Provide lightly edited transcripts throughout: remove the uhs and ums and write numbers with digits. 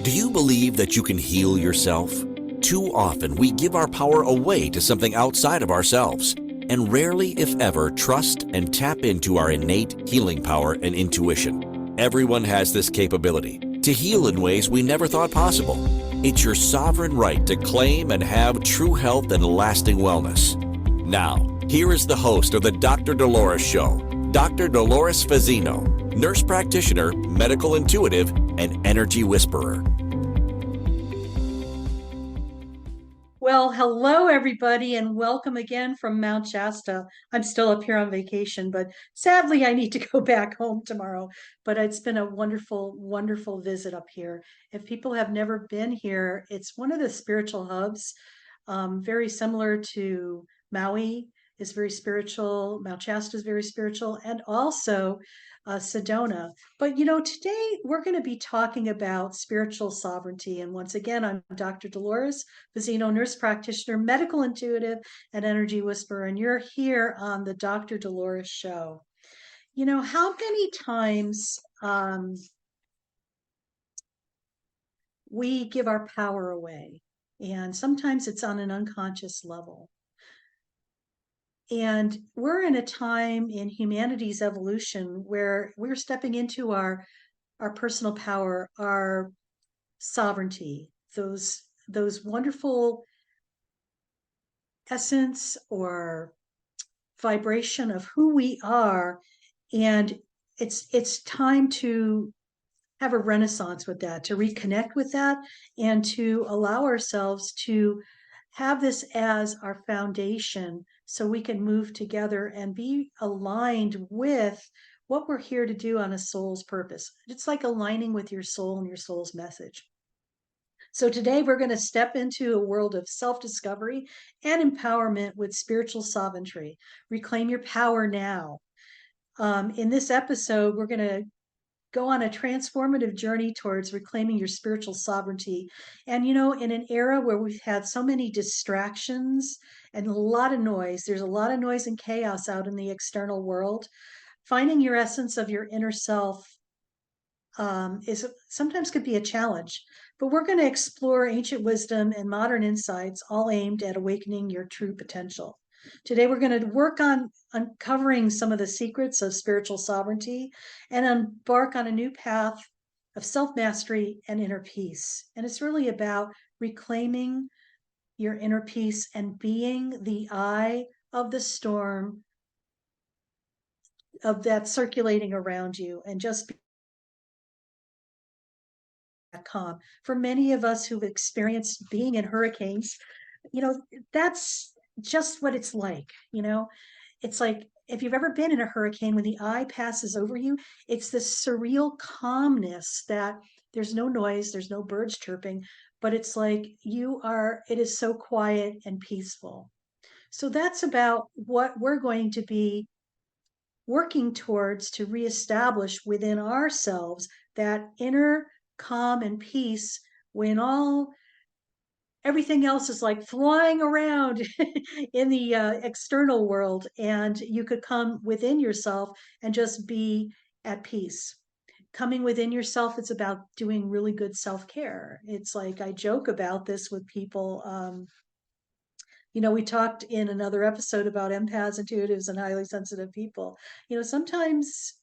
Do you believe that you can heal yourself? Too often we give our power away to something outside of ourselves, and rarely, if ever, trust and tap into our innate healing power and intuition. Everyone has this capability to heal in ways we never thought possible. It's your sovereign right to claim and have true health and lasting wellness. Now, here is the host of the Dr. Dolores Show, Dr. Dolores Fazzino, nurse practitioner, medical intuitive, and energy whisperer. Well, hello, everybody, and welcome again from Mount Shasta. I'm still up here on vacation, but sadly, I need to go back home tomorrow. But it's been a wonderful, wonderful visit up here. If people have never been here, it's one of the spiritual hubs, very similar to Maui is very spiritual. Mount Shasta is very spiritual, and also Sedona. But today we're going to be talking about spiritual sovereignty. And once again, I'm Dr. Dolores Fazzino, nurse practitioner, medical intuitive, and energy whisperer. And you're here on the Dr. Dolores Show. How many times we give our power away? And sometimes it's on an unconscious level. And we're in a time in humanity's evolution where we're stepping into our personal power, our sovereignty, those wonderful essence or vibration of who we are. And it's time to have a renaissance with that, to reconnect with that, and to allow ourselves to have this as our foundation so we can move together and be aligned with what we're here to do on a soul's purpose. It's like aligning with your soul and your soul's message. So today we're going to step into a world of self-discovery and empowerment with spiritual sovereignty. Reclaim your power now. In this episode, we're going to go on a transformative journey towards reclaiming your spiritual sovereignty. And, in an era where we've had so many distractions and a lot of noise, there's a lot of noise and chaos out in the external world. Finding your essence of your inner self is sometimes could be a challenge. But we're going to explore ancient wisdom and modern insights, all aimed at awakening your true potential. Today, we're going to work on uncovering some of the secrets of spiritual sovereignty and embark on a new path of self-mastery and inner peace. And it's really about reclaiming your inner peace and being the eye of the storm of that circulating around you, and just calm. For many of us who've experienced being in hurricanes, that's just what it's like. It's like if you've ever been in a hurricane, when the eye passes over you, it's this surreal calmness that there's no noise, there's no birds chirping, but it's like it is so quiet and peaceful. So that's about what we're going to be working towards to reestablish within ourselves that inner calm and peace when everything else is like flying around in the external world, and you could come within yourself and just be at peace. Coming within yourself, it's about doing really good self-care. It's like I joke about this with people. We talked in another episode about empaths, intuitives, and highly sensitive people. Sometimes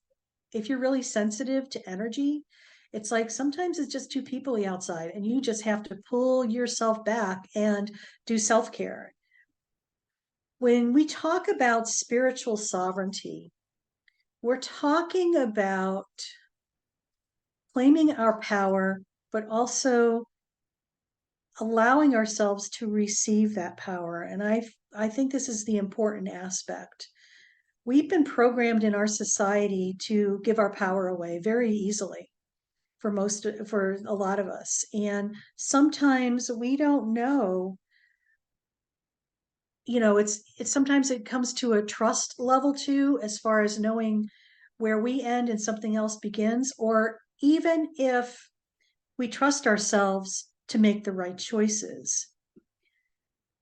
if you're really sensitive to energy, it's like sometimes it's just too peoply outside, and you just have to pull yourself back and do self-care. When we talk about spiritual sovereignty, we're talking about claiming our power, but also allowing ourselves to receive that power. And I think this is the important aspect. We've been programmed in our society to give our power away very easily for a lot of us. And sometimes we don't know, it's sometimes it comes to a trust level too, as far as knowing where we end and something else begins, or even if we trust ourselves to make the right choices.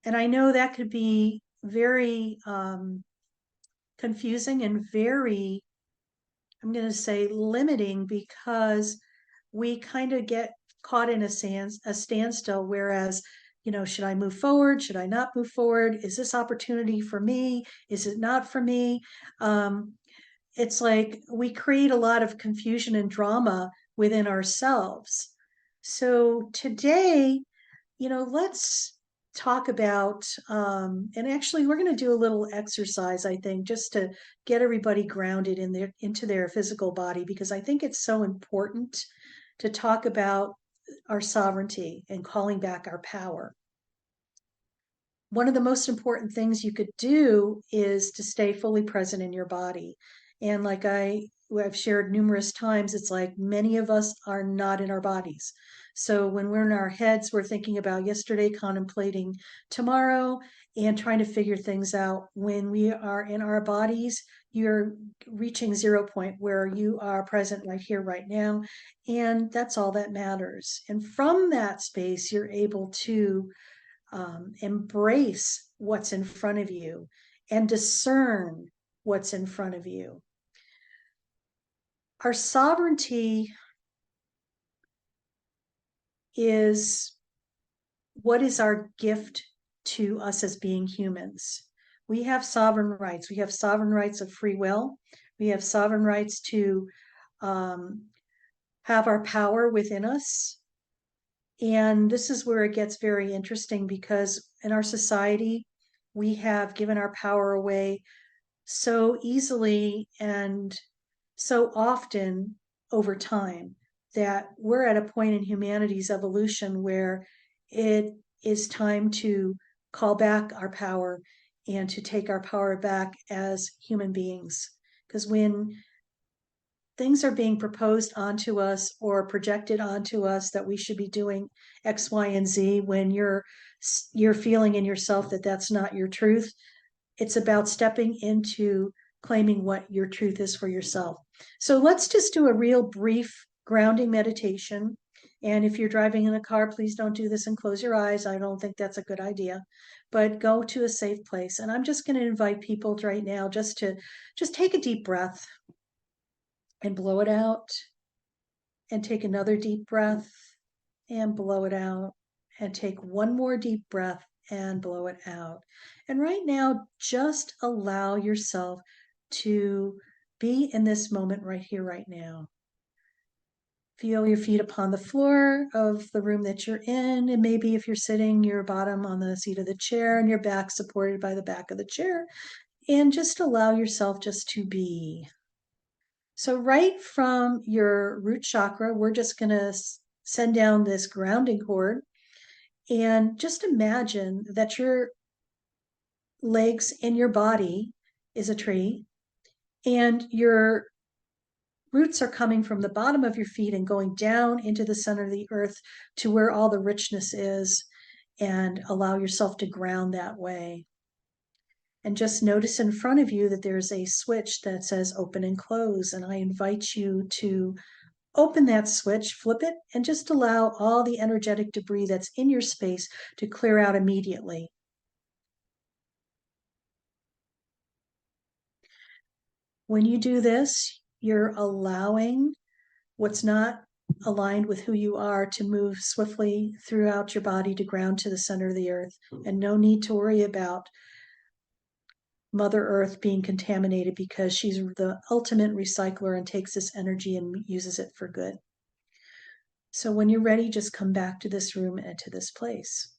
And I know that could be very confusing and very, I'm going to say, limiting, because we kind of get caught in a standstill, whereas, should I move forward? Should I not move forward? Is this opportunity for me? Is it not for me? It's like we create a lot of confusion and drama within ourselves. So today, let's talk about, and actually we're going to do a little exercise, I think, just to get everybody grounded into their physical body, because I think it's so important to talk about our sovereignty and calling back our power. One of the most important things you could do is to stay fully present in your body. And like I've shared numerous times, it's like many of us are not in our bodies. So when we're in our heads, we're thinking about yesterday, contemplating tomorrow, and trying to figure things out. When we are in our bodies, you're reaching 0 point where you are present right here, right now. And that's all that matters. And from that space, you're able to embrace what's in front of you and discern what's in front of you. Our sovereignty is what is our gift to us as being humans. We have sovereign rights. We have sovereign rights of free will. We have sovereign rights to have our power within us. And this is where it gets very interesting, because in our society, we have given our power away so easily and so often over time that we're at a point in humanity's evolution where it is time to call back our power and to take our power back as human beings. Because when things are being proposed onto us or projected onto us that we should be doing X, Y, and Z, when you're feeling in yourself that that's not your truth, it's about stepping into claiming what your truth is for yourself. So let's just do a real brief grounding meditation. And if you're driving in a car, please don't do this and close your eyes. I don't think that's a good idea. But go to a safe place. And I'm just going to invite people right now just to take a deep breath and blow it out, and take another deep breath and blow it out, and take one more deep breath and blow it out. And right now, just allow yourself to be in this moment right here, right now. Feel your feet upon the floor of the room that you're in. And maybe if you're sitting, your bottom on the seat of the chair and your back supported by the back of the chair. And just allow yourself just to be. So right from your root chakra, we're just going to send down this grounding cord, and just imagine that your legs in your body is a tree, and your roots are coming from the bottom of your feet and going down into the center of the earth to where all the richness is, and allow yourself to ground that way. And just notice in front of you that there's a switch that says open and close. And I invite you to open that switch, flip it, and just allow all the energetic debris that's in your space to clear out immediately. When you do this, you're allowing what's not aligned with who you are to move swiftly throughout your body to ground to the center of the earth. And no need to worry about Mother Earth being contaminated, because she's the ultimate recycler and takes this energy and uses it for good. So when you're ready, just come back to this room and to this place.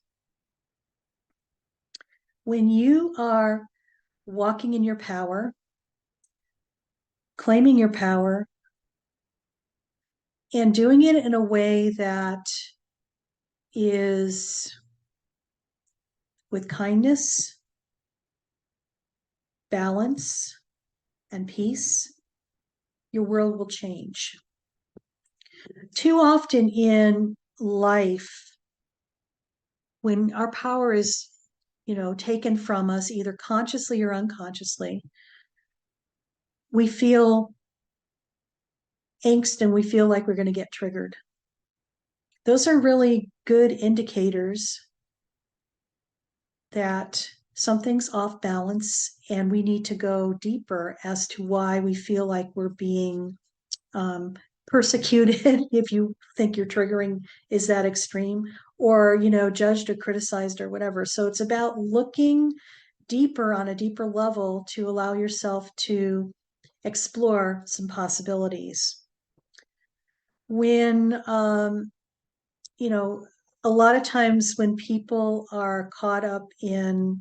When you are walking in your power, claiming your power, and doing it in a way that is with kindness, balance, and peace, your world will change. Too often in life, when our power is, taken from us, either consciously or unconsciously, we feel angst and we feel like we're going to get triggered. Those are really good indicators that something's off balance, and we need to go deeper as to why we feel like we're being persecuted if you think your triggering is that extreme, or judged or criticized or whatever. So it's about looking deeper on a deeper level to allow yourself to explore some possibilities. When you know a lot of times when people are caught up in,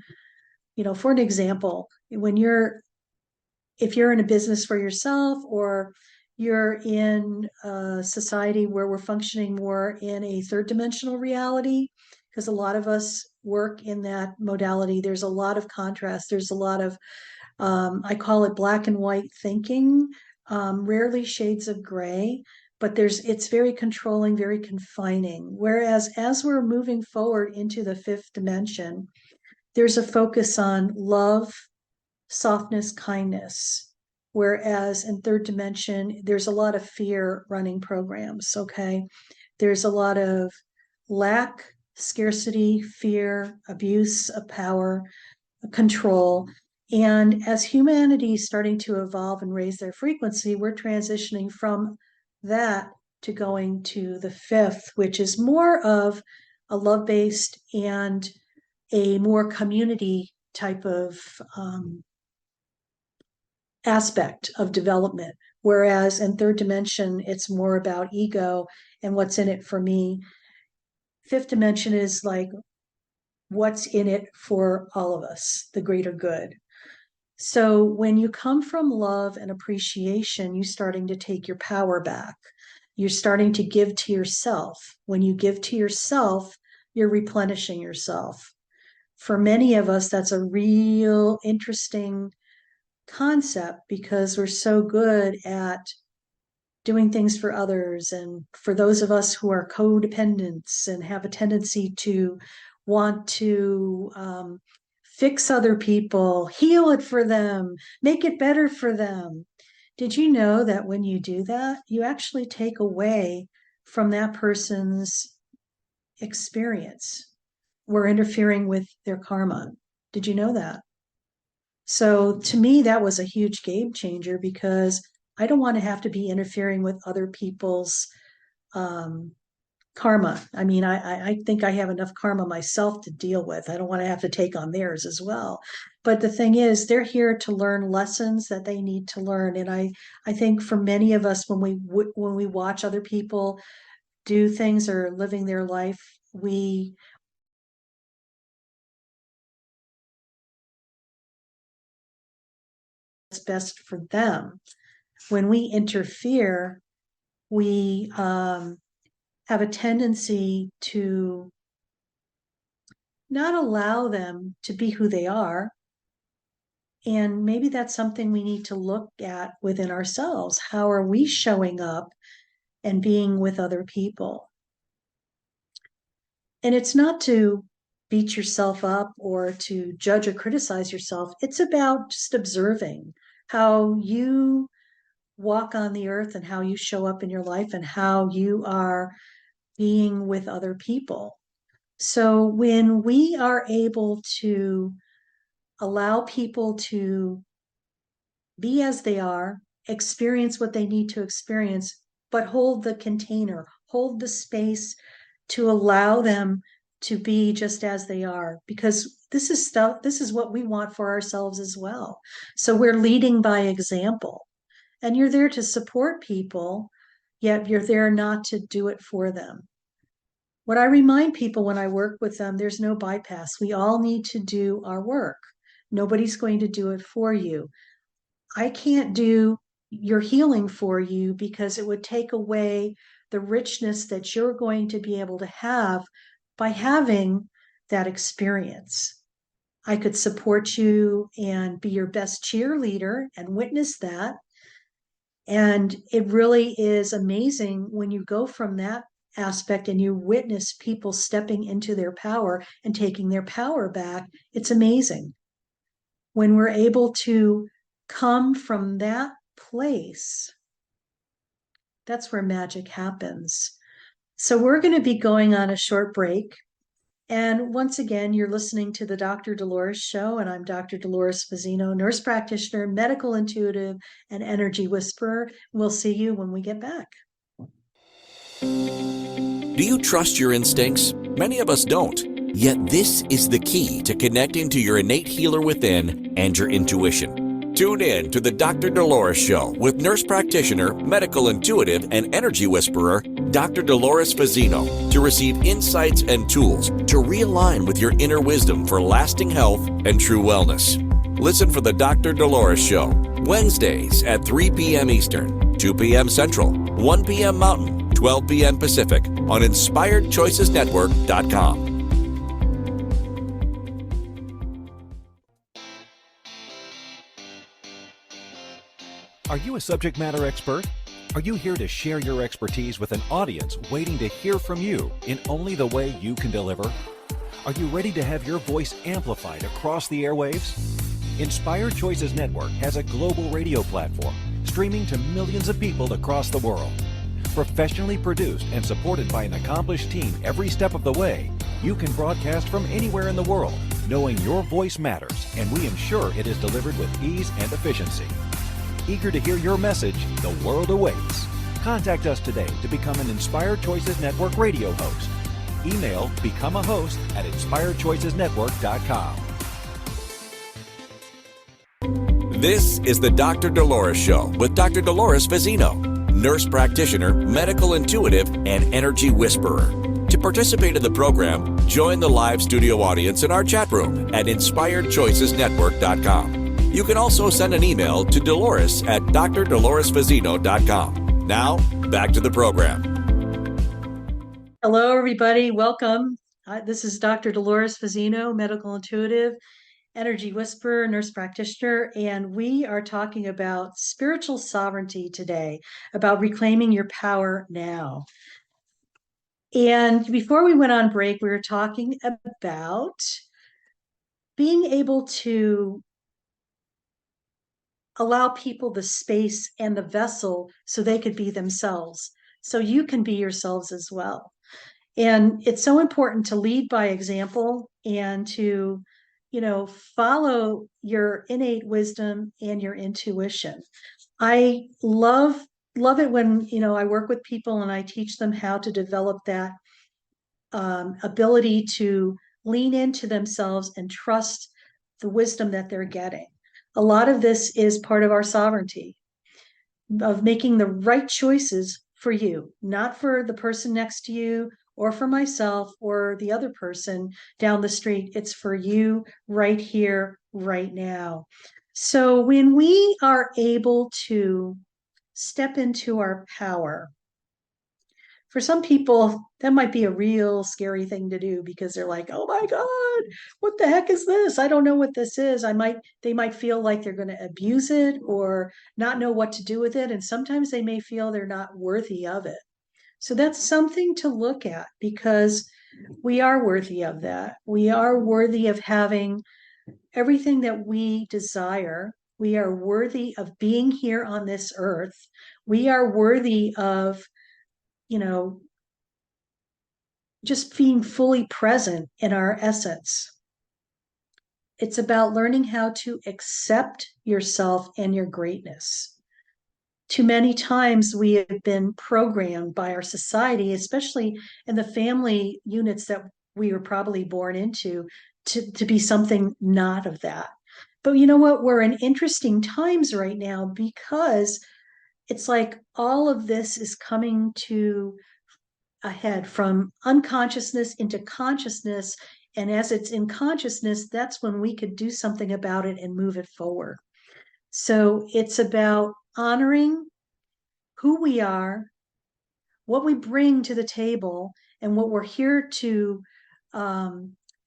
for an example, if you're in a business for yourself, or you're in a society where we're functioning more in a third dimensional reality, because a lot of us work in that modality, there's a lot of contrast. There's a lot of, I call it black and white thinking, rarely shades of gray, but it's very controlling, very confining. Whereas as we're moving forward into the fifth dimension, there's a focus on love, softness, kindness. Whereas in third dimension, there's a lot of fear running programs. Okay. There's a lot of lack, scarcity, fear, abuse of power, control. And as humanity is starting to evolve and raise their frequency, we're transitioning from that to going to the fifth, which is more of a love based and a more community type of aspect of development. Whereas in third dimension, it's more about ego and what's in it for me. Fifth dimension is like what's in it for all of us, the greater good. So when you come from love and appreciation, you're starting to take your power back. You're starting to give to yourself. When you give to yourself, you're replenishing yourself. For many of us, that's a real interesting concept because we're so good at doing things for others. And for those of us who are codependents and have a tendency to want to fix other people, heal it for them, make it better for them. Did you know that when you do that, you actually take away from that person's experience? We're interfering with their karma. Did you know that? So to me, that was a huge game changer because I don't want to have to be interfering with other people's um, karma. I mean, I think I have enough karma myself to deal with. I don't want to have to take on theirs as well. But the thing is, they're here to learn lessons that they need to learn. And I think for many of us, when we watch other people do things or living their life, it's best for them. When we interfere, we have a tendency to not allow them to be who they are. And maybe that's something we need to look at within ourselves. How are we showing up and being with other people? And it's not to beat yourself up or to judge or criticize yourself. It's about just observing how you walk on the earth and how you show up in your life and how you are being with other people. So when we are able to allow people to be as they are, experience what they need to experience, but hold the container, hold the space to allow them to be just as they are, because this is what we want for ourselves as well. So we're leading by example, and you're there to support people, yet you're there not to do it for them. What I remind people when I work with them, there's no bypass. We all need to do our work. Nobody's going to do it for you. I can't do your healing for you because it would take away the richness that you're going to be able to have by having that experience. I could support you and be your best cheerleader and witness that. And it really is amazing when you go from that aspect and you witness people stepping into their power and taking their power back. It's amazing when we're able to come from that place. That's where magic happens. So we're going to be going on a short break. And once again, you're listening to the Dr. Dolores Show, and I'm Dr. Dolores Fazzino, nurse practitioner, medical intuitive, and energy whisperer. We'll see you when we get back. Do you trust your instincts? Many of us don't. Yet this is the key to connecting to your innate healer within and your intuition. Tune in to the Dr. Dolores Show with nurse practitioner, medical intuitive, and energy whisperer, Dr. Dolores Fazzino, to receive insights and tools to realign with your inner wisdom for lasting health and true wellness. Listen for the Dr. Dolores Show, Wednesdays at 3 p.m. Eastern, 2 p.m. Central, 1 p.m. Mountain, 12 p.m. Pacific on InspiredChoicesNetwork.com. Are you a subject matter expert? Are you here to share your expertise with an audience waiting to hear from you in only the way you can deliver? Are you ready to have your voice amplified across the airwaves? Inspired Choices Network has a global radio platform streaming to millions of people across the world. Professionally produced and supported by an accomplished team every step of the way, you can broadcast from anywhere in the world, knowing your voice matters, and we ensure it is delivered with ease and efficiency. Eager to hear your message, the world awaits. Contact us today to become an Inspired Choices Network radio host. Email become a host at inspiredchoicesnetwork.com. This is the Dr. Dolores Show with Dr. Dolores Fazzino, nurse practitioner, medical intuitive, and energy whisperer. To participate in the program, join the live studio audience in our chat room at inspiredchoicesnetwork.com. You can also send an email to Dolores at drdoloresfazzino.com. Now, back to the program. Hello, everybody. Welcome. This is Dr. Dolores Fazzino, medical intuitive, energy whisperer, nurse practitioner, and we are talking about spiritual sovereignty today, about reclaiming your power now. And before we went on break, we were talking about being able to allow people the space and the vessel so they could be themselves, so you can be yourselves as well. And it's so important to lead by example and to, follow your innate wisdom and your intuition. I love it when, I work with people and I teach them how to develop that ability to lean into themselves and trust the wisdom that they're getting. A lot of this is part of our sovereignty, of making the right choices for you, not for the person next to you or for myself or the other person down the street. It's for you right here, right now. So when we are able to step into our power, for some people, that might be a real scary thing to do because they're like, oh my God, what the heck is this? I don't know what this is. They might feel like they're going to abuse it or not know what to do with it. And sometimes they may feel they're not worthy of it. So that's something to look at because we are worthy of that. We are worthy of having everything that we desire. We are worthy of being here on this earth. We are worthy of, just being fully present in our essence. It's about learning how to accept yourself and your greatness. Too many times we have been programmed by our society, especially in the family units that we were probably born into, to be something not of that. But you know what? We're in interesting times right now because it's like all of this is coming to ahead from unconsciousness into consciousness. And as it's in consciousness, that's when we could do something about it and move it forward. So it's about honoring who we are, what we bring to the table, and what we're here to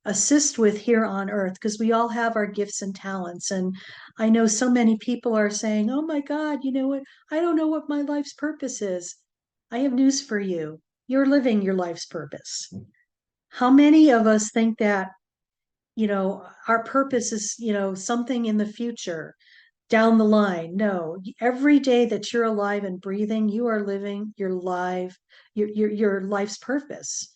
assist with here on earth, because we all have our gifts and talents. And I know so many people are saying, oh my God, you know what? I don't know what my life's purpose is. I have news for you. You're living your life's purpose. How many of us think that, our purpose is, something in the future, down the line? No, every day that you're alive and breathing, you are living your life, your life's purpose.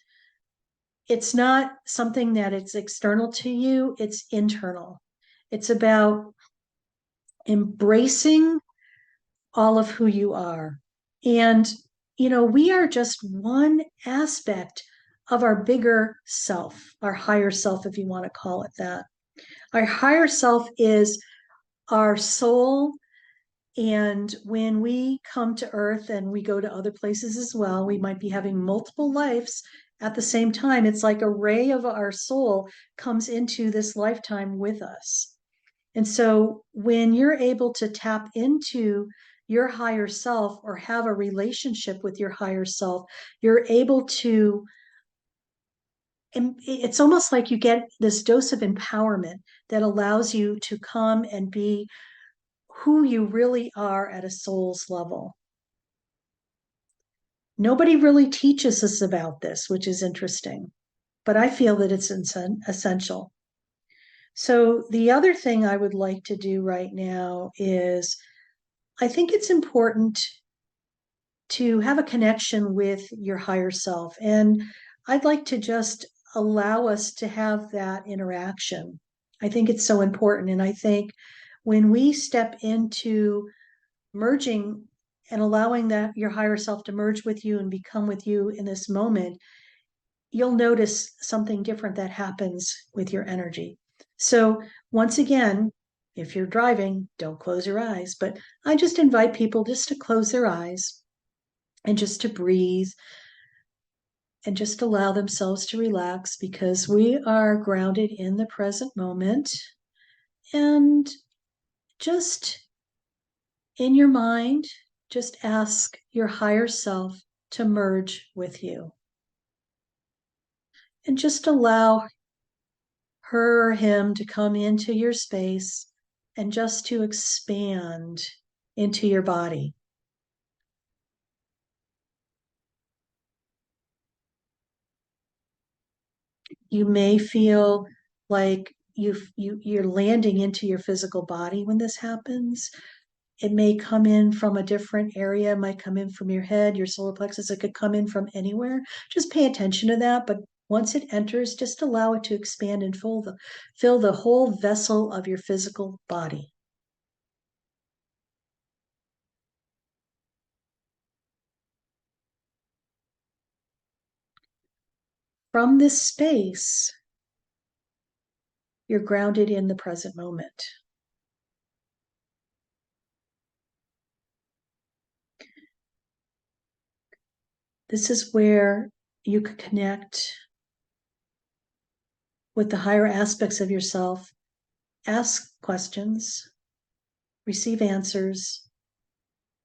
It's not something that it's external to you, it's internal. It's about embracing all of who you are. And we are just one aspect of our bigger self, our higher self, if you want to call it that. Our higher self is our soul. And when we come to Earth and we go to other places as well, we might be having multiple lives at the same time. It's like a ray of our soul comes into this lifetime with us. And so when you're able to tap into your higher self or have a relationship with your higher self, you're able to, and it's almost like you get this dose of empowerment that allows you to come and be who you really are at a soul's level. Nobody really teaches us about this, which is interesting, but I feel that it's essential. So the other thing I would like to do right now is I think it's important to have a connection with your higher self. And I'd like to just allow us to have that interaction. I think it's so important. And I think when we step into merging and allowing that your higher self to merge with you and become with you in this moment, you'll notice something different that happens with your energy. So once again, if you're driving, don't close your eyes, but I just invite people just to close their eyes and just to breathe and just allow themselves to relax, because we are grounded in the present moment. And just in your mind, just ask your higher self to merge with you. And just allow her or him to come into your space and just to expand into your body. You may feel like you're landing into your physical body when this happens. It may come in from a different area, it might come in from your head, your solar plexus, it could come in from anywhere. Just pay attention to that. But once it enters, just allow it to expand and fill the whole vessel of your physical body. From this space, you're grounded in the present moment. This is where you can connect with the higher aspects of yourself, ask questions, receive answers,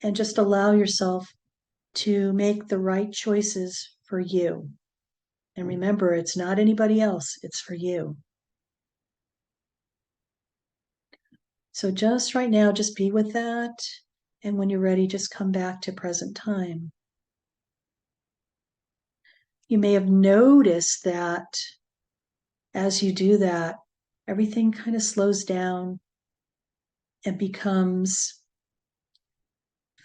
and just allow yourself to make the right choices for you. And remember, it's not anybody else, it's for you. So just right now, just be with that. And when you're ready, just come back to present time. You may have noticed that as you do that, everything kind of slows down and becomes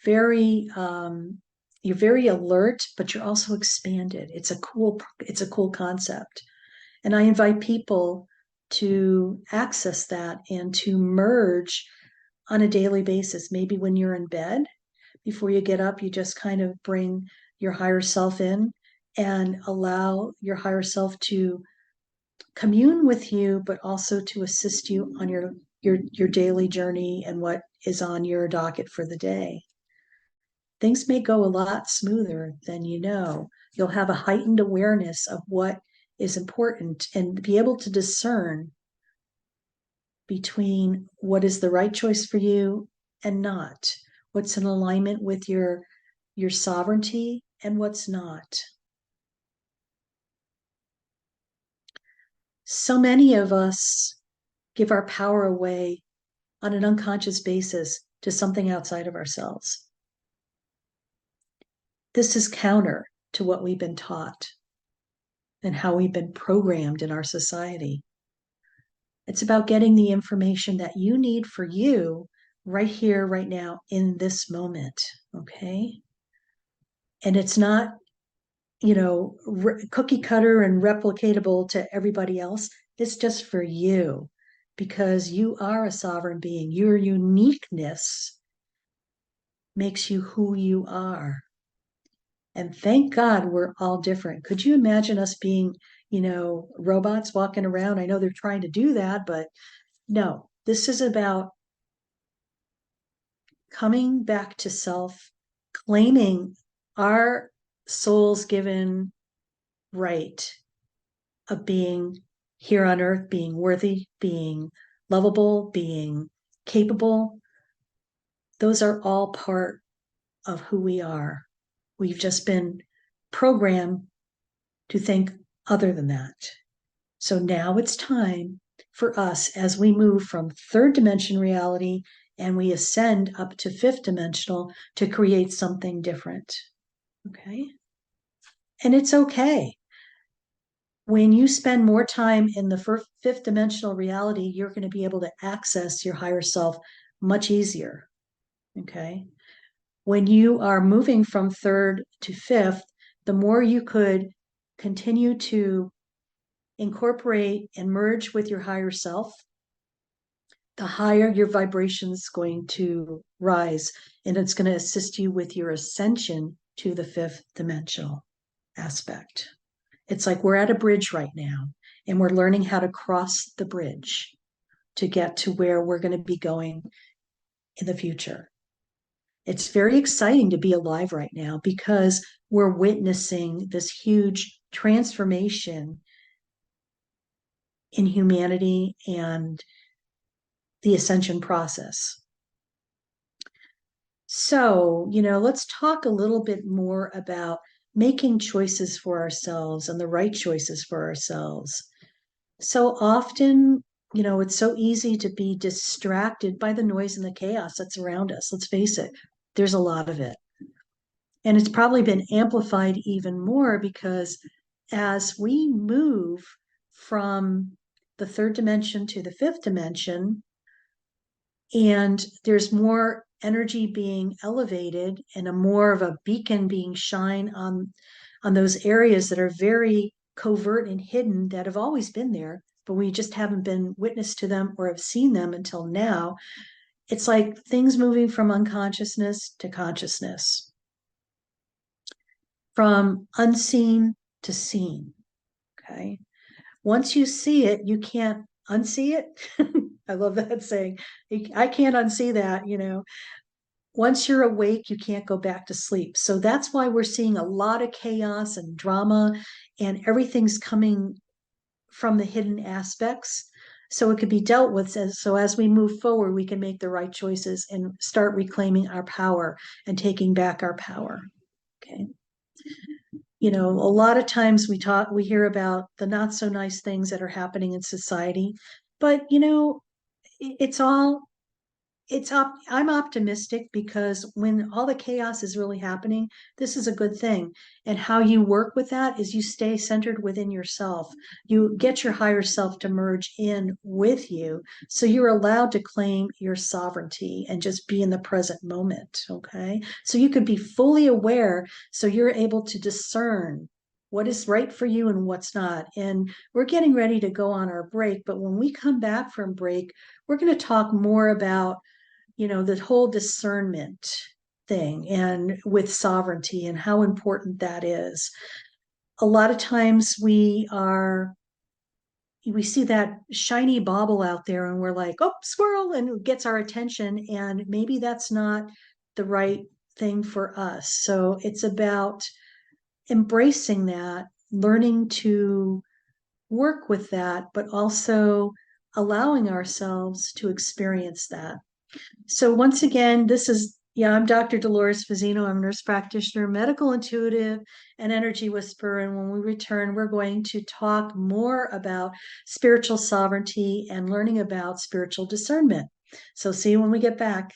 you're very alert, but you're also expanded. It's a cool concept. And I invite people to access that and to merge on a daily basis. Maybe when you're in bed, before you get up, you just kind of bring your higher self in and allow your higher self to commune with you, but also to assist you on your daily journey and what is on your docket for the day. Things may go a lot smoother than you know. You'll have a heightened awareness of what is important and be able to discern between what is the right choice for you and not, what's in alignment with your sovereignty and what's not. So many of us give our power away on an unconscious basis to something outside of ourselves. This is counter to what we've been taught and how we've been programmed in our society. It's about getting the information that you need for you right here, right now, in this moment. Okay. And it's not, cookie cutter and replicatable to everybody else. It's just for you because you are a sovereign being. Your uniqueness makes you who you are. And thank God we're all different. Could you imagine us being, robots walking around? I know they're trying to do that, but no, this is about coming back to self, claiming our soul's given right of being here on earth, being worthy, being lovable, being capable. Those are all part of who we are. We've just been programmed to think other than that. So now it's time for us, as we move from third dimension reality and we ascend up to fifth dimensional, to create something different. Okay? And it's okay. When you spend more time in the fifth dimensional reality, you're going to be able to access your higher self much easier. Okay? When you are moving from third to fifth, the more you could continue to incorporate and merge with your higher self, the higher your vibration is going to rise, and it's going to assist you with your ascension to the fifth dimensional aspect. It's like we're at a bridge right now, and we're learning how to cross the bridge to get to where we're going to be going in the future. It's very exciting to be alive right now because we're witnessing this huge transformation in humanity and the ascension process. So, let's talk a little bit more about making choices for ourselves and the right choices for ourselves. So often, it's so easy to be distracted by the noise and the chaos that's around us. Let's face it, there's a lot of it. And it's probably been amplified even more because as we move from the third dimension to the fifth dimension, and there's more energy being elevated and a more of a beacon being shined on those areas that are very covert and hidden, that have always been there, but we just haven't been witness to them or have seen them until now. It's like things moving from unconsciousness to consciousness, from unseen to seen. Okay. Once you see it, you can't unsee it. I love that saying. I can't unsee that, Once you're awake, you can't go back to sleep. So that's why we're seeing a lot of chaos and drama, and everything's coming from the hidden aspects. So it could be dealt with. So as we move forward, we can make the right choices and start reclaiming our power and taking back our power. Okay. A lot of times we hear about the not so nice things that are happening in society, but I'm optimistic because when all the chaos is really happening, this is a good thing. And how you work with that is you stay centered within yourself. You get your higher self to merge in with you. So you're allowed to claim your sovereignty and just be in the present moment. Okay. So you could be fully aware. So you're able to discern what is right for you and what's not. And we're getting ready to go on our break. But when we come back from break, we're going to talk more about the whole discernment thing and with sovereignty and how important that is. A lot of times we see that shiny bauble out there and we're like, oh, squirrel, and it gets our attention. And maybe that's not the right thing for us. So it's about embracing that, learning to work with that, but also allowing ourselves to experience that. So once again, I'm Dr. Dolores Fazzino. I'm a nurse practitioner, medical intuitive, and energy whisperer. And when we return, we're going to talk more about spiritual sovereignty and learning about spiritual discernment. So see you when we get back.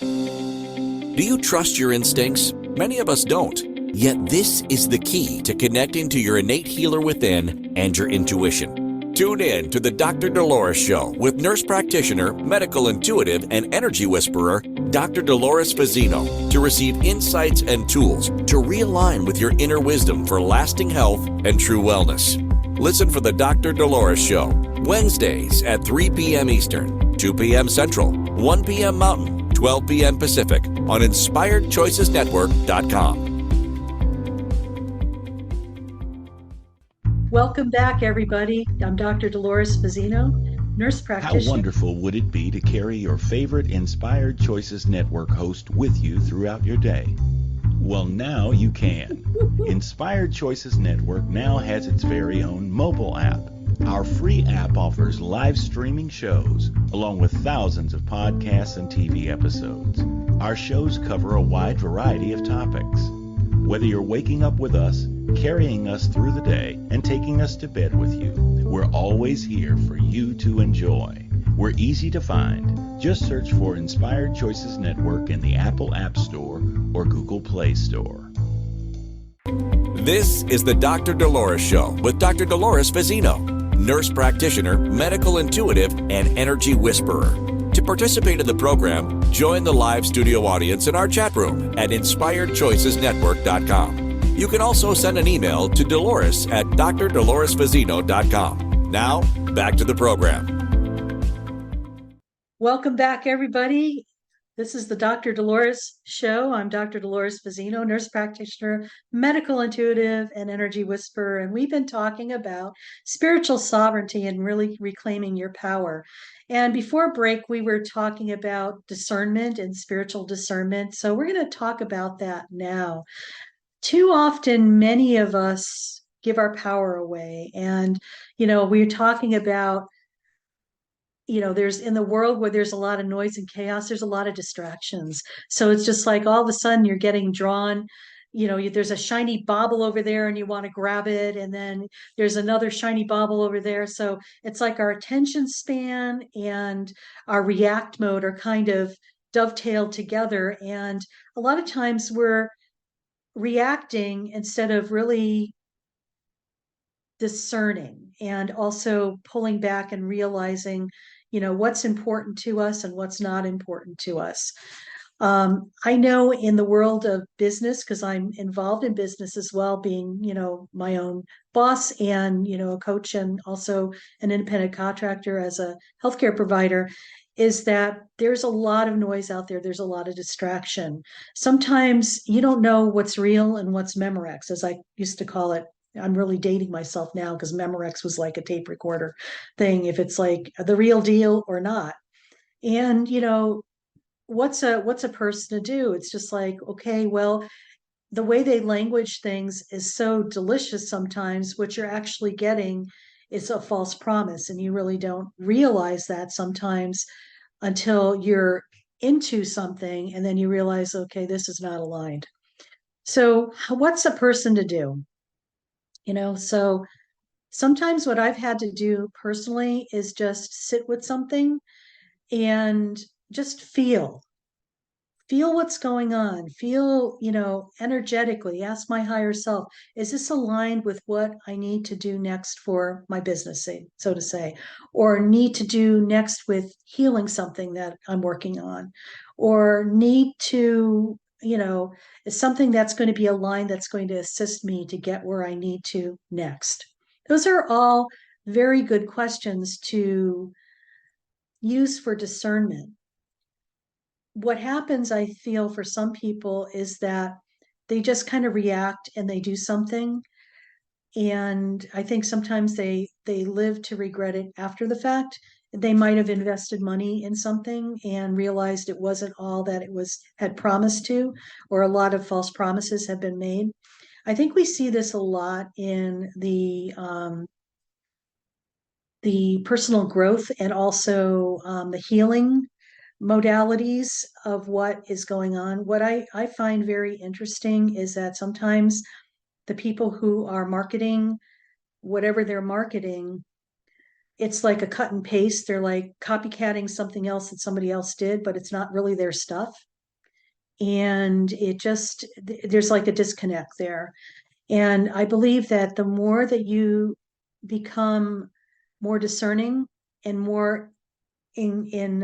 Do you trust your instincts? Many of us don't. Yet this is the key to connecting to your innate healer within and your intuition. Tune in to the Dr. Dolores Show with nurse practitioner, medical intuitive, and energy whisperer, Dr. Dolores Fazzino, to receive insights and tools to realign with your inner wisdom for lasting health and true wellness. Listen for the Dr. Dolores Show, Wednesdays at 3 p.m. Eastern, 2 p.m. Central, 1 p.m. Mountain, 12 p.m. Pacific on InspiredChoicesNetwork.com. Welcome back, everybody. I'm Dr. Dolores Fazzino, nurse How practitioner. wonderful would it be to carry your favorite Inspired Choices Network host with you throughout your day? Well, now you can. Inspired Choices Network now has its very own mobile app. Our free app offers live streaming shows, along with thousands of podcasts and TV episodes. Our shows cover a wide variety of topics. Whether you're waking up with us, carrying us through the day, and taking us to bed with you, we're always here for you to enjoy. We're easy to find. Just search for Inspired Choices Network in the Apple App Store or Google Play Store. This is the Dr. Dolores Show with Dr. Dolores Fazzino, nurse practitioner, medical intuitive, and energy whisperer. To participate in the program, join the live studio audience in our chat room at inspiredchoicesnetwork.com. You can also send an email to Dolores at drdoloresfazzino.com. Now, back to the program. Welcome back, everybody. This is the Dr. Dolores Show. I'm Dr. Dolores Fazzino, nurse practitioner, medical intuitive, and energy whisperer. And we've been talking about spiritual sovereignty and really reclaiming your power. And before break, we were talking about discernment and spiritual discernment. So we're going to talk about that now. Too often, many of us give our power away. And, we're talking about there's in the world where there's a lot of noise and chaos, there's a lot of distractions. So it's just like all of a sudden you're getting drawn, there's a shiny bauble over there and you want to grab it. And then there's another shiny bauble over there. So it's like our attention span and our react mode are kind of dovetailed together. And a lot of times we're reacting instead of really discerning and also pulling back and realizing what's important to us and what's not important to us. I know in the world of business, because I'm involved in business as well, being my own boss and a coach and also an independent contractor as a healthcare provider, is that there's a lot of noise out there. There's a lot of distraction. Sometimes you don't know what's real and what's Memorex, as I used to call it. I'm really dating myself now because Memorex was like a tape recorder thing, if it's like the real deal or not. And what's a person to do? It's just like, okay, well, the way they language things is so delicious sometimes. What you're actually getting is a false promise, and you really don't realize that sometimes until you're into something and then you realize, okay, this is not aligned. So what's a person to do? So sometimes what I've had to do personally is just sit with something and just feel what's going on, feel, energetically, ask my higher self, is this aligned with what I need to do next for my business, so to say, or need to do next with healing something that I'm working on, or need to, is something that's going to be aligned, that's going to assist me to get where I need to next. Those are all very good questions to use for discernment. What happens, I feel, for some people is that they just kind of react and they do something. And I think sometimes they live to regret it after the fact. They might have invested money in something and realized it wasn't all that it had promised to, or a lot of false promises have been made. I think we see this a lot in the personal growth and also the healing modalities of what is going on. What I find very interesting is that sometimes the people who are marketing whatever they're marketing, it's like a cut and paste. They're like copycatting something else that somebody else did, but it's not really their stuff. And there's like a disconnect there. And I believe that the more that you become more discerning and more in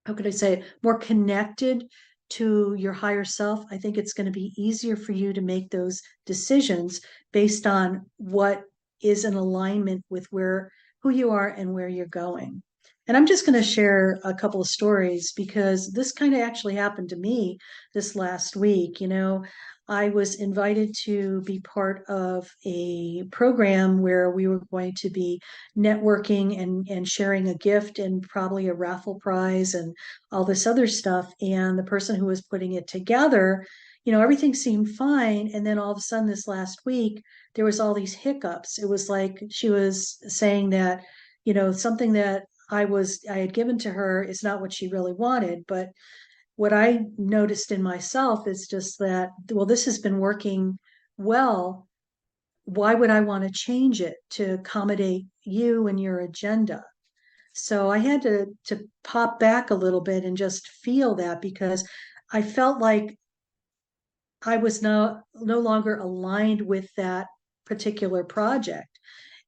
how could I say, more connected to your higher self, I think it's going to be easier for you to make those decisions based on what is in alignment with who you are and where you're going. And I'm just going to share a couple of stories because this kind of actually happened to me this last week. I was invited to be part of a program where we were going to be networking and sharing a gift and probably a raffle prize and all this other stuff. And the person who was putting it together, everything seemed fine. And then all of a sudden this last week, there was all these hiccups. It was like she was saying that, something that I had given to her is not what she really wanted. But what I noticed in myself is just that, well, this has been working well. Why would I want to change it to accommodate you and your agenda? So I had to pop back a little bit and just feel that, because I felt like I was no longer aligned with that particular project.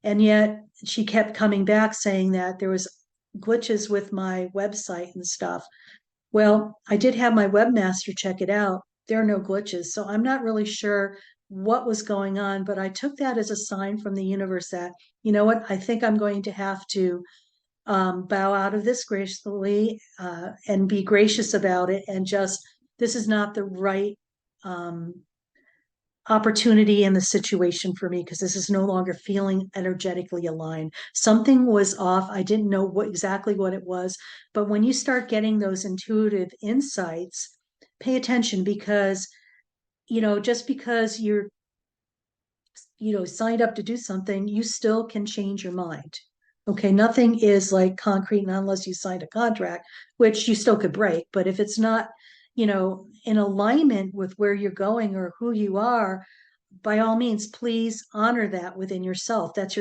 And yet she kept coming back saying that there was glitches with my website and stuff. Well, I did have my webmaster check it out. There are no glitches. So I'm not really sure what was going on, but I took that as a sign from the universe that, you know what, I think I'm going to have to bow out of this gracefully and be gracious about it. And just, this is not the right um, opportunity in the situation for me, because this is no longer feeling energetically aligned. Something was off. I didn't know exactly what it was. But when you start getting those intuitive insights, pay attention, because, just because you're, signed up to do something, you still can change your mind. Okay, nothing is like concrete unless you signed a contract, which you still could break. But if it's not, in alignment with where you're going or who you are, by all means, please honor that within yourself. That's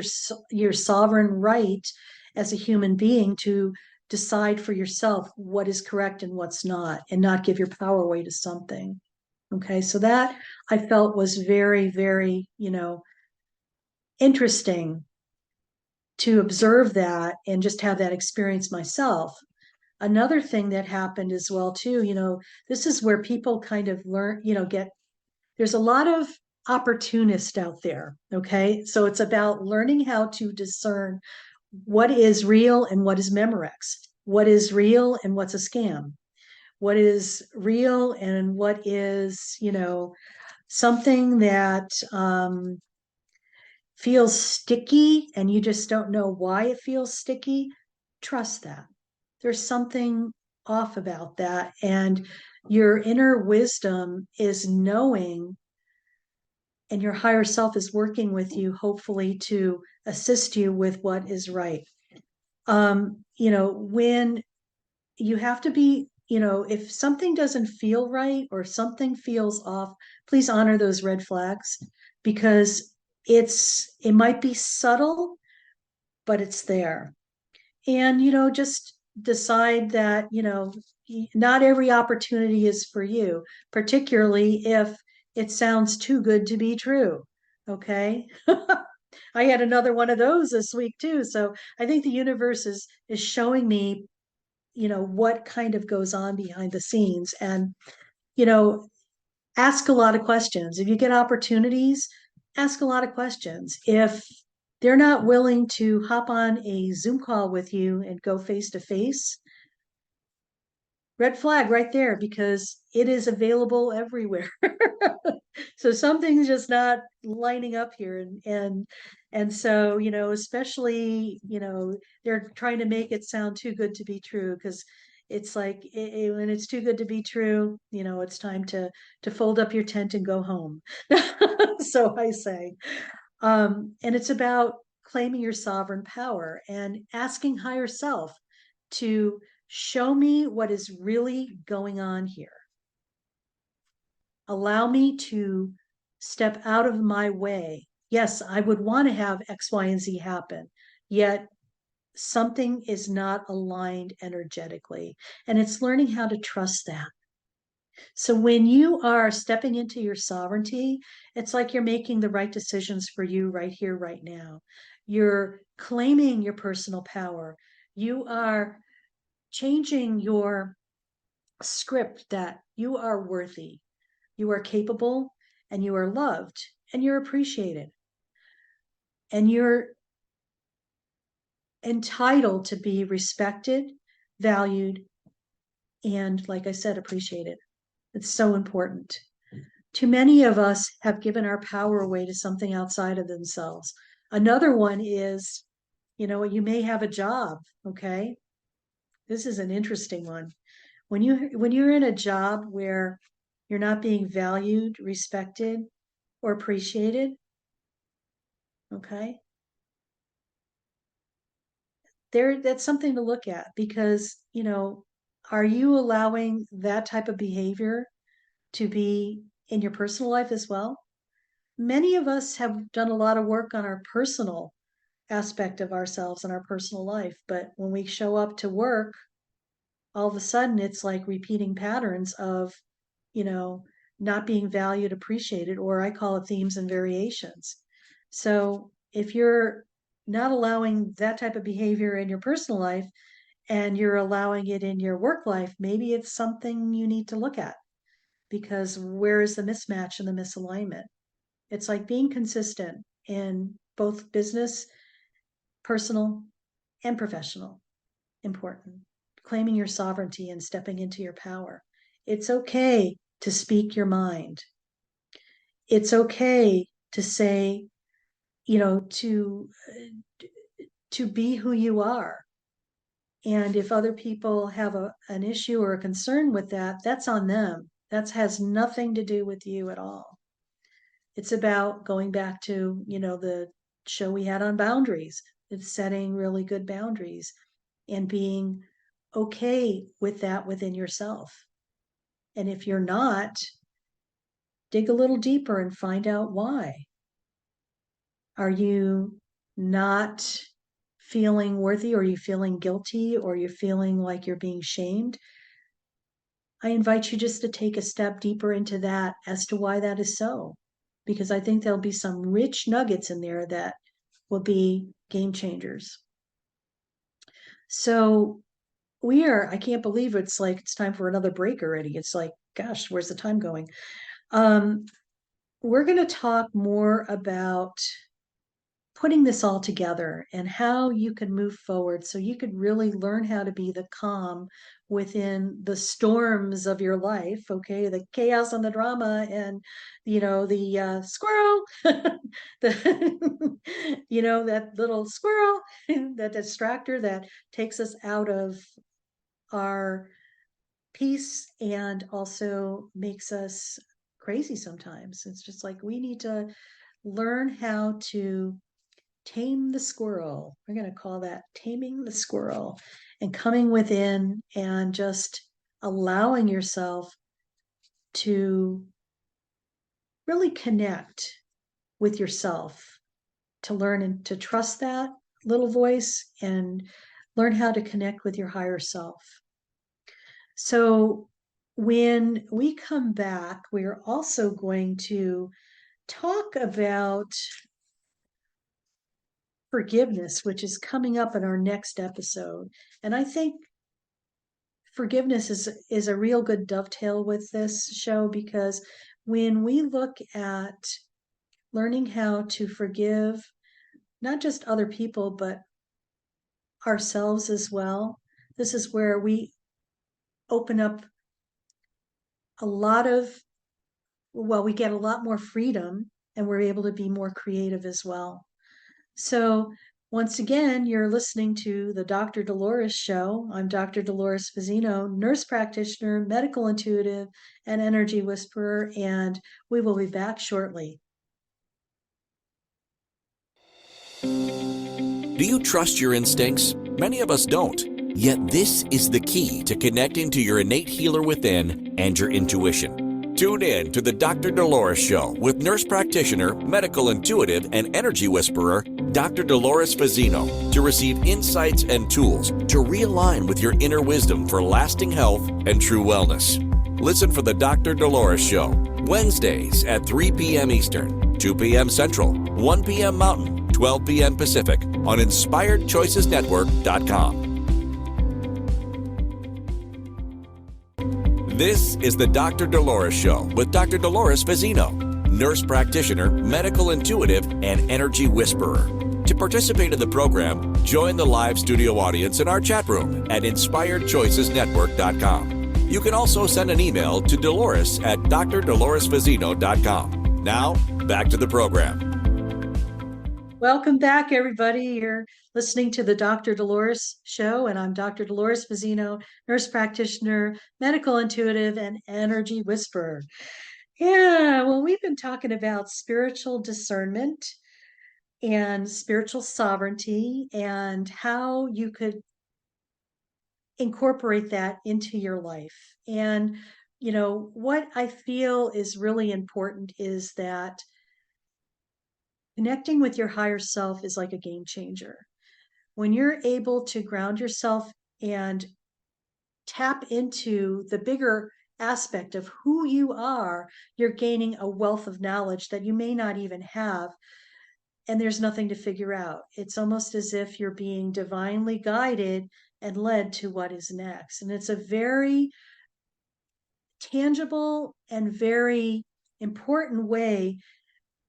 your sovereign right as a human being to decide for yourself what is correct and what's not, and not give your power away to something. Okay, so that I felt was very, very, interesting to observe that and just have that experience myself. Another thing that happened as well too, this is where people kind of learn, there's a lot of opportunists out there. Okay, so it's about learning how to discern what is real and what is Memorex, what is real and what's a scam, what is real and what is, something that feels sticky and you just don't know why it feels sticky. Trust that. There's something off about that. And your inner wisdom is knowing, and your higher self is working with you, hopefully, to assist you with what is right. When you have to be, if something doesn't feel right or something feels off, please honor those red flags, because it might be subtle, but it's there. And, just decide that, not every opportunity is for you, particularly if it sounds too good to be true. Okay. I had another one of those this week too. So I think the universe is showing me, what kind of goes on behind the scenes. And, ask a lot of questions. If you get opportunities, ask a lot of questions. If they're not willing to hop on a Zoom call with you and go face to face, red flag right there, because it is available everywhere. So something's just not lining up here. And so, especially, they're trying to make it sound too good to be true, because it's like when it's too good to be true, it's time to fold up your tent and go home. So I say, and it's about claiming your sovereign power and asking higher self to show me what is really going on here. Allow me to step out of my way. Yes, I would want to have X, Y, and Z happen, yet something is not aligned energetically. And it's learning how to trust that. So when you are stepping into your sovereignty, it's like you're making the right decisions for you right here, right now. You're claiming your personal power. You are changing your script that you are worthy, you are capable, and you are loved, and you're appreciated. And you're entitled to be respected, valued, and, like I said, appreciated. It's so important Too many of us have given our power away to something outside of themselves. Another one is, you may have a job, okay? This is an interesting one. When you're in a job where you're not being valued, respected, or appreciated, okay? That's something to look at because, are you allowing that type of behavior to be in your personal life as well? Many of us have done a lot of work on our personal aspect of ourselves and our personal life, but when we show up to work, all of a sudden it's like repeating patterns of, you know, not being valued, appreciated, or I call it themes and variations. So if you're not allowing that type of behavior in your personal life and you're allowing it in your work life, maybe it's something you need to look at because where is the mismatch and the misalignment? It's like being consistent in both business, personal, and professional. Important. Claiming your sovereignty and stepping into your power. It's okay to speak your mind. It's okay to say, to be who you are. And if other people have an issue or a concern with that, that's on them. That has nothing to do with you at all. It's about going back to, the show we had on boundaries. It's setting really good boundaries and being okay with that within yourself. And if you're not, dig a little deeper and find out why. Are you not feeling worthy? Or are you feeling guilty? Or are you feeling like you're being shamed? I invite you just to take a step deeper into that as to why that is so. Because I think there'll be some rich nuggets in there that will be game changers. So I can't believe it's time for another break already. It's like, gosh, where's the time going? We're going to talk more about putting this all together and how you can move forward so you could really learn how to be the calm within the storms of your life, okay? The chaos and the drama and, the squirrel, that little squirrel, that distractor that takes us out of our peace and also makes us crazy sometimes. It's just like we need to learn how to tame the squirrel. We're going to call that taming the squirrel and coming within and just allowing yourself to really connect with yourself, to learn and to trust that little voice and learn how to connect with your higher self. So when we come back, we're also going to talk about forgiveness, which is coming up in our next episode. And I think forgiveness is a real good dovetail with this show because when we look at learning how to forgive not just other people, but ourselves as well, this is where we open up we get a lot more freedom and we're able to be more creative as well. So once again, you're listening to the Dr. Dolores Show. I'm Dr. Dolores Fazzino, nurse practitioner, medical intuitive, and energy whisperer, and we will be back shortly. Do you trust your instincts? Many of us don't. Yet this is the key to connecting to your innate healer within and your intuition. Tune in to the Dr. Dolores Show with nurse practitioner, medical intuitive, and energy whisperer, Dr. Dolores Fazzino, to receive insights and tools to realign with your inner wisdom for lasting health and true wellness. Listen for the Dr. Dolores Show, Wednesdays at 3 p.m. Eastern, 2 p.m. Central, 1 p.m. Mountain, 12 p.m. Pacific on InspiredChoicesNetwork.com. This is the Dr. Dolores Show with Dr. Dolores Fazzino, nurse practitioner, medical intuitive, and energy whisperer. To participate in the program, join the live studio audience in our chat room at InspiredChoicesNetwork.com You can also send an email to Dolores at drdoloresfazzino.com. Now, back to the program. Welcome back, everybody. You're listening to the Dr. Dolores Show, and I'm Dr. Dolores Fazzino, nurse practitioner, medical intuitive, and energy whisperer. Yeah, well, we've been talking about spiritual discernment and spiritual sovereignty and how you could incorporate that into your life. And, what I feel is really important is that connecting with your higher self is like a game changer. When you're able to ground yourself and tap into the bigger aspect of who you are, you're gaining a wealth of knowledge that you may not even have. And there's nothing to figure out. It's almost as if you're being divinely guided and led to what is next. And it's a very tangible and very important way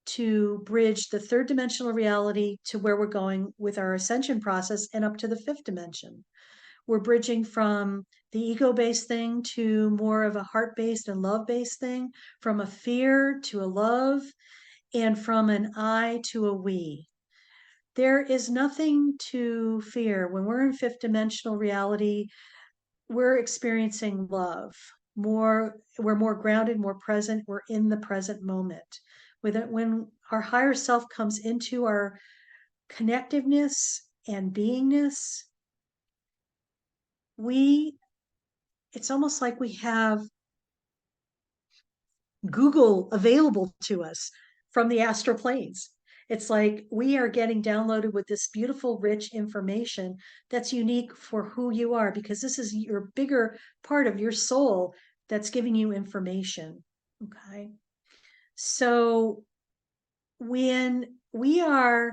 to bridge the third dimensional reality to where we're going with our ascension process and up to the fifth dimension. We're bridging from the ego-based thing to more of a heart-based and love-based thing, from a fear to a love, and from an I to a we. There is nothing to fear. When we're in fifth dimensional reality, we're experiencing love. We're more grounded, more present. We're in the present moment. When our higher self comes into our connectiveness and beingness, it's almost like we have Google available to us from the astral planes. It's like we are getting downloaded with this beautiful, rich information that's unique for who you are, because this is your bigger part of your soul that's giving you information. Okay. So when we are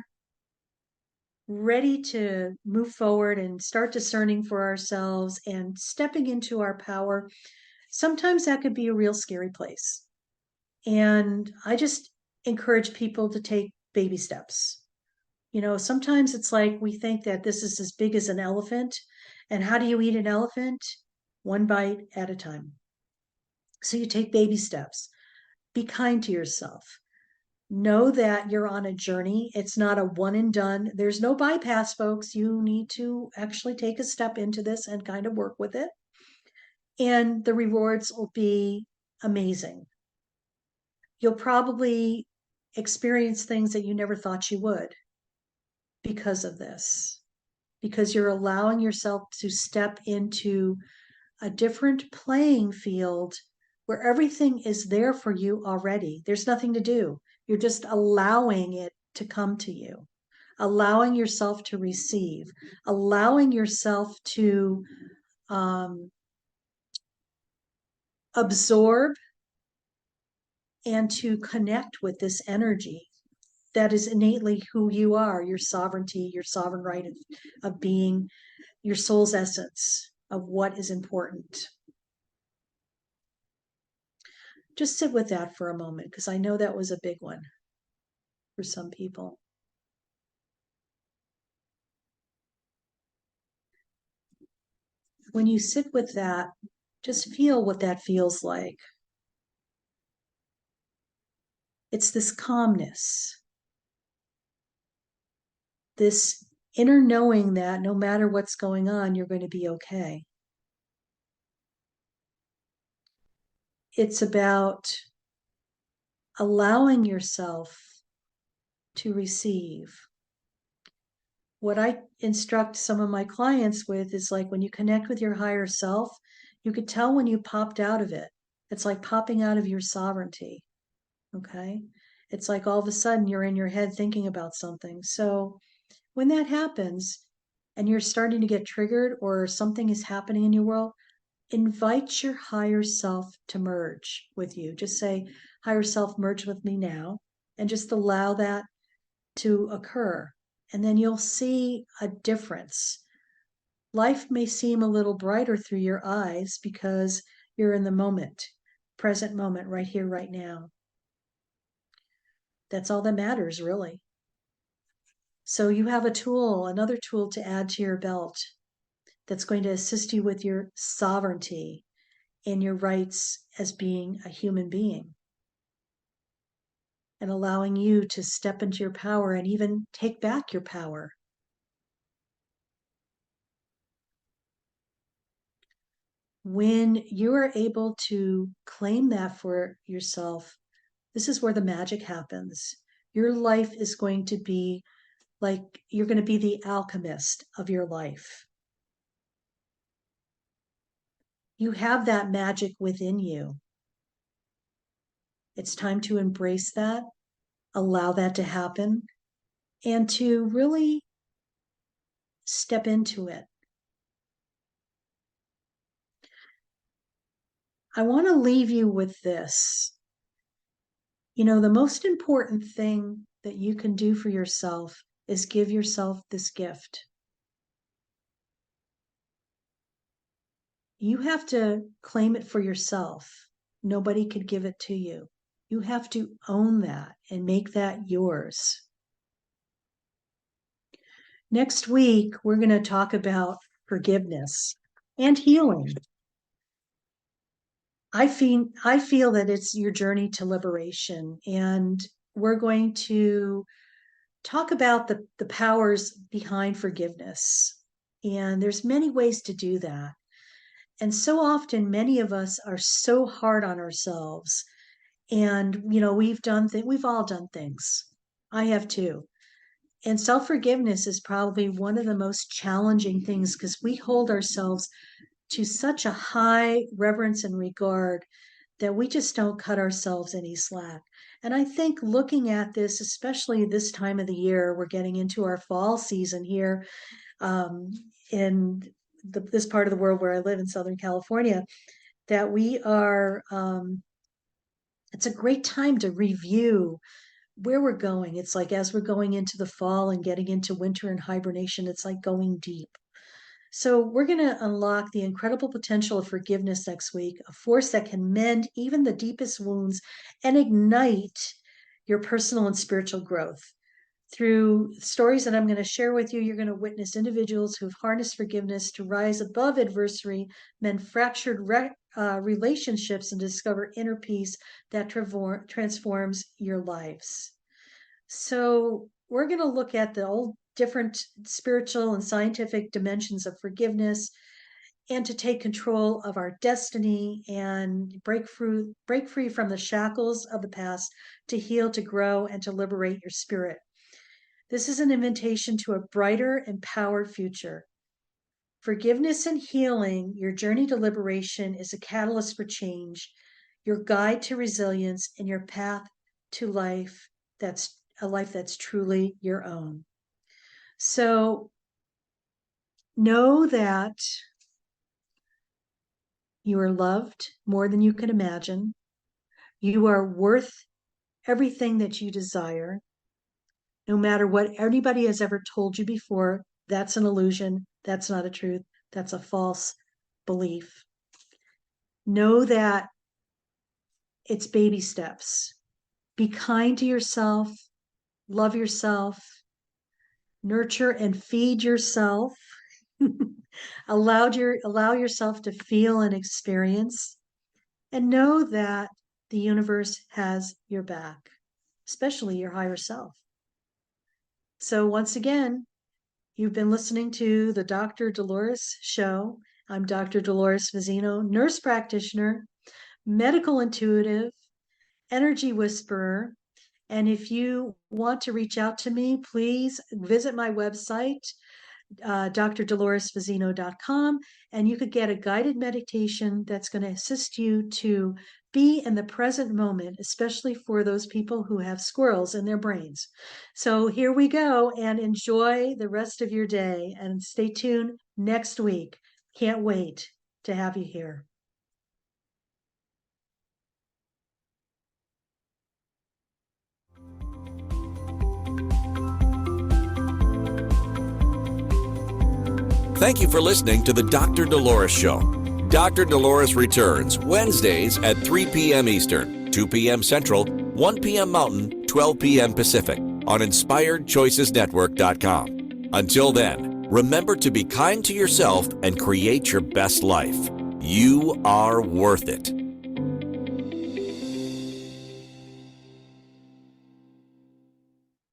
ready to move forward and start discerning for ourselves and stepping into our power, sometimes that could be a real scary place. And I just encourage people to take baby steps. Sometimes it's like we think that this is as big as an elephant. And how do you eat an elephant? One bite at a time. So you take baby steps. Be kind to yourself. Know that you're on a journey. It's not a one and done. There's no bypass, folks. You need to actually take a step into this and kind of work with it. And the rewards will be amazing. You'll probably experience things that you never thought you would because of this, because you're allowing yourself to step into a different playing field where everything is there for you already. There's nothing to do. You're just allowing it to come to you, allowing yourself to receive, allowing yourself to absorb and to connect with this energy that is innately who you are, your sovereignty, your sovereign right of being, your soul's essence of what is important. Just sit with that for a moment, because I know that was a big one for some people. When you sit with that, just feel what that feels like. It's this calmness, this inner knowing that no matter what's going on, you're going to be okay. It's about allowing yourself to receive. What I instruct some of my clients with is like when you connect with your higher self, you could tell when you popped out of it. It's like popping out of your sovereignty. Okay. It's like all of a sudden you're in your head thinking about something. So when that happens and you're starting to get triggered or something is happening in your world, invite your higher self to merge with you. Just say, higher self, merge with me now, and just allow that to occur. And then you'll see a difference. Life may seem a little brighter through your eyes because you're in the moment, present moment, right here, right now. That's all that matters, really. So you have a tool, another tool to add to your belt that's going to assist you with your sovereignty and your rights as being a human being, and allowing you to step into your power and even take back your power. When you are able to claim that for yourself, this is where the magic happens. Your life is going to be like you're going to be the alchemist of your life. You have that magic within you. It's time to embrace that, allow that to happen, and to really step into it. I want to leave you with this. You know, the most important thing that you can do for yourself is give yourself this gift. You have to claim it for yourself. Nobody could give it to you. You have to own that and make that yours. Next week, we're going to talk about forgiveness and healing. I feel that it's your journey to liberation, and we're going to talk about the powers behind forgiveness. And there's many ways to do that. And so often, many of us are so hard on ourselves. And, you know, we've all done things. I have too. And self-forgiveness is probably one of the most challenging things because we hold ourselves to such a high reverence and regard that we just don't cut ourselves any slack. And I think looking at this, especially this time of the year, we're getting into our fall season here in this part of the world where I live in Southern California, that we are, it's a great time to review where we're going. It's like as we're going into the fall and getting into winter and hibernation, it's like going deep. So we're going to unlock the incredible potential of forgiveness next week, a force that can mend even the deepest wounds and ignite your personal and spiritual growth. Through stories that I'm going to share with you, you're going to witness individuals who've harnessed forgiveness to rise above adversity, mend fractured relationships, and discover inner peace that transforms your lives. So we're going to look at the old different spiritual and scientific dimensions of forgiveness, and to take control of our destiny and break free from the shackles of the past, to heal, to grow, and to liberate your spirit. This is an invitation to a brighter, empowered future. Forgiveness and healing, your journey to liberation, is a catalyst for change, your guide to resilience, and your path to life that's a life that's truly your own. So know that you are loved more than you can imagine. You are worth everything that you desire. No matter what anybody has ever told you before, that's an illusion. That's not a truth. That's a false belief. Know that it's baby steps. Be kind to yourself. Love yourself. Nurture and feed yourself. Allow yourself to feel and experience. And know that the universe has your back, especially your higher self. So once again, you've been listening to the Dr. Dolores Show. I'm Dr. Dolores Fazzino, nurse practitioner, medical intuitive, energy whisperer. And if you want to reach out to me, please visit my website, drdoloresfazzino.com, and you could get a guided meditation that's going to assist you to be in the present moment, especially for those people who have squirrels in their brains. So here we go, and enjoy the rest of your day, and stay tuned next week. Can't wait to have you here. Thank you for listening to the Dr. Dolores Show. Dr. Dolores returns Wednesdays at 3 p.m. Eastern, 2 p.m. Central, 1 p.m. Mountain, 12 p.m. Pacific on InspiredChoicesNetwork.com. Until then, remember to be kind to yourself and create your best life. You are worth it.